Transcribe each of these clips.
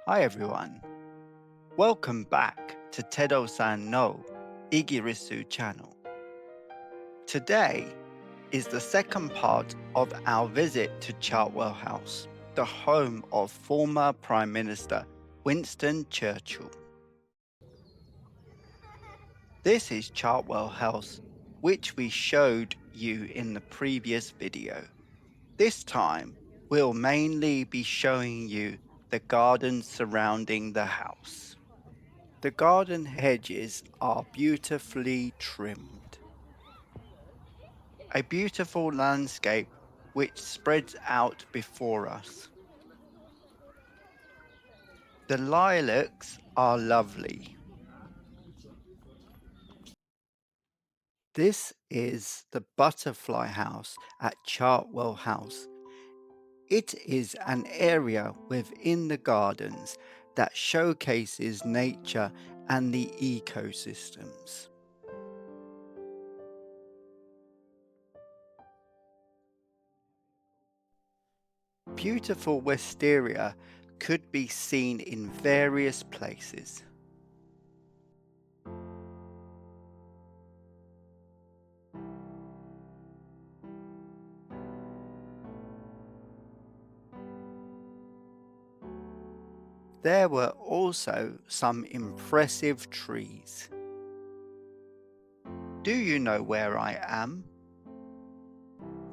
Hi everyone. Welcome back to Tedo-san no Igirisu channel. Today is the second part of our visit to Chartwell House, the home of former Prime Minister Winston Churchill. This is Chartwell House, which we showed you in the previous video. This time, we'll mainly be showing you the gardens surrounding the house. The garden hedges are beautifully trimmed. A beautiful landscape which spreads out before us. The lilacs are lovely. This is the butterfly house at Chartwell House. It is an area within the gardens that showcases nature and the ecosystems. Beautiful wisteria could be seen in various places. There were also some impressive trees. Do you know where I am?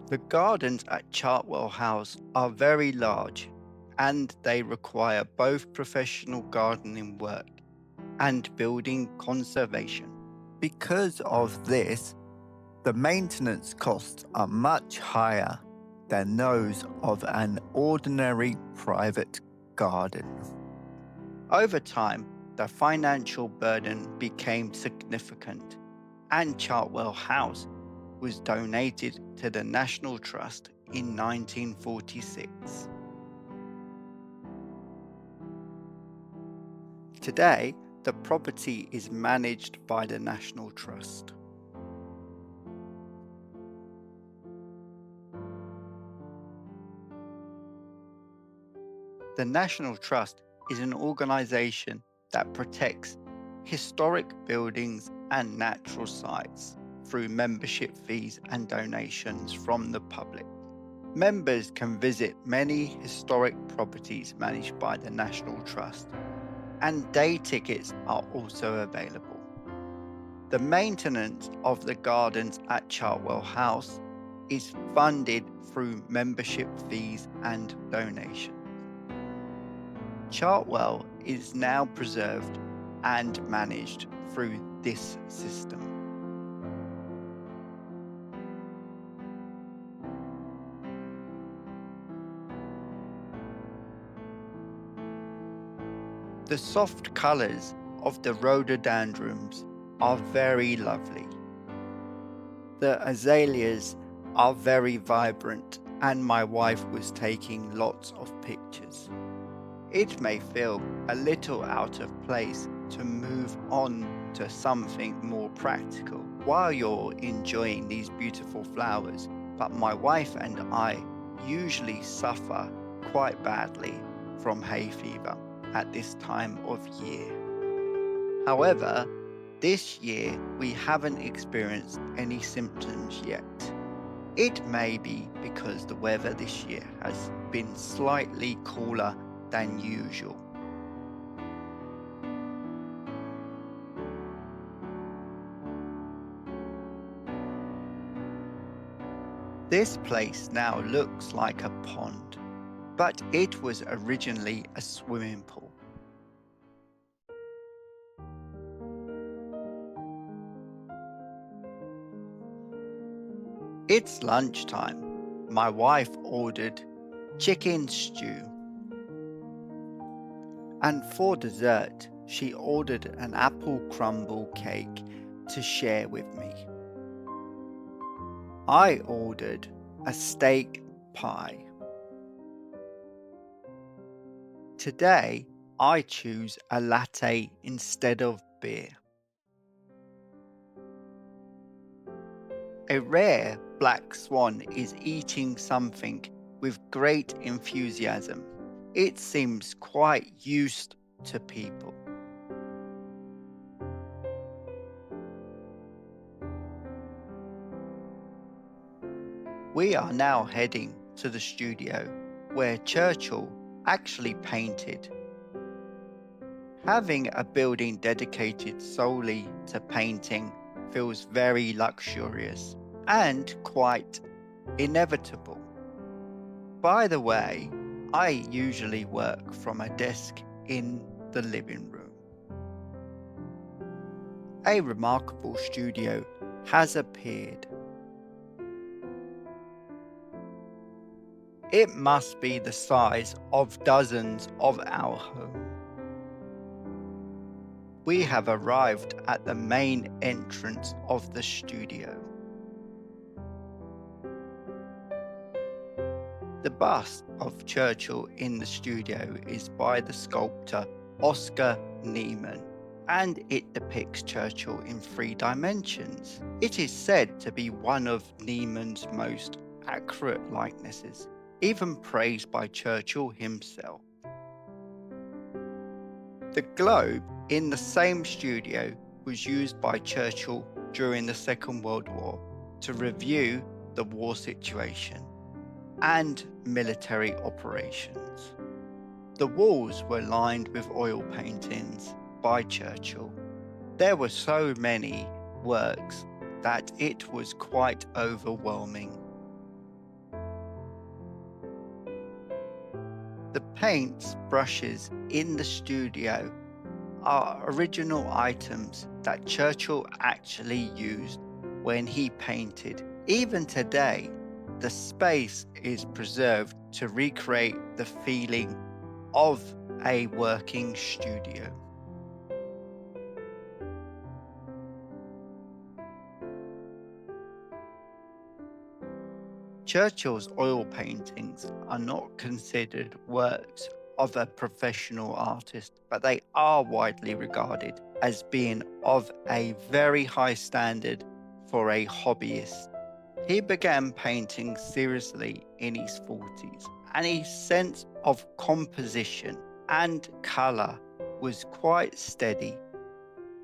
The gardens at Chartwell House are very large and they require both professional gardening work and building conservation. Because of this, the maintenance costs are much higher than those of an ordinary private garden. Over time, the financial burden became significant, and Chartwell House was donated to the National Trust in 1946. Today, the property is managed by the National Trust. The National Trust is an organization that protects historic buildings and natural sites through membership fees and donations from the public. Members can visit many historic properties managed by the National Trust, and day tickets are also available. The maintenance of the gardens at Chartwell House is funded through membership fees and donations. Chartwell is now preserved and managed through this system. The soft colours of the rhododendrons are very lovely. The azaleas are very vibrant and my wife was taking lots of pictures. It may feel a little out of place to move on to something more practical while you're enjoying these beautiful flowers, but my wife and I usually suffer quite badly from hay fever at this time of year. However, this year we haven't experienced any symptoms yet. It may be because the weather this year has been slightly cooler than usual. This place now looks like a pond, but it was originally a swimming pool. It's lunchtime. My wife ordered chicken stew. And for dessert, she ordered an apple crumble cake to share with me. I ordered a steak pie. Today, I choose a latte instead of beer. A rare black swan is eating something with great enthusiasm. it seems quite used to people. We are now heading to the studio where Churchill actually painted. Having a building dedicated solely to painting feels very luxurious and quite inevitable. By the way, I usually work from a desk in the living room. A remarkable studio has appeared. It must be the size of dozens of our home. We have arrived at the main entrance of the studio. The bust of Churchill in the studio is by the sculptor Oscar Niemann, and it depicts Churchill in 3 dimensions. It is said to be one of Niemann's most accurate likenesses, even praised by Churchill himself. The globe in the same studio was used by Churchill during the Second World War to review the war situation and military operations. The walls were lined with oil paintings by Churchill. There were so many works that it was quite overwhelming. The paints, brushes in the studio are original items that Churchill actually used when he painted. Even today, the space is preserved to recreate the feeling of a working studio. Churchill's oil paintings are not considered works of a professional artist, but they are widely regarded as being of a very high standard for a hobbyist. He began painting seriously in his 40s, and his sense of composition and colour was quite steady.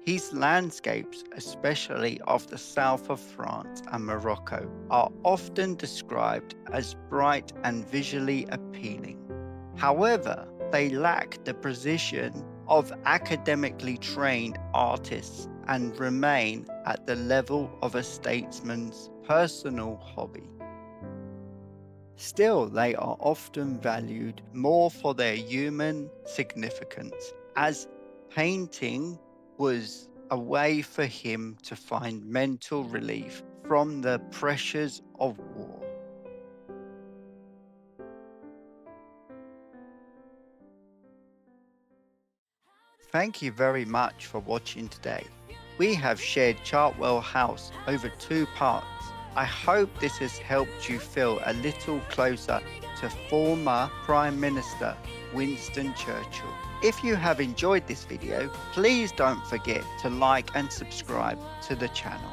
His landscapes, especially of the south of France and Morocco, are often described as bright and visually appealing. However, they lack the precision of academically trained artists and remain at the level of a statesman's personal hobby. Still, they are often valued more for their human significance, as painting was a way for him to find mental relief from the pressures of war. Thank you very much for watching today. We have shared Chartwell House over 2 parts. I hope this has helped you feel a little closer to former Prime Minister Winston Churchill. If you have enjoyed this video, please don't forget to like and subscribe to the channel.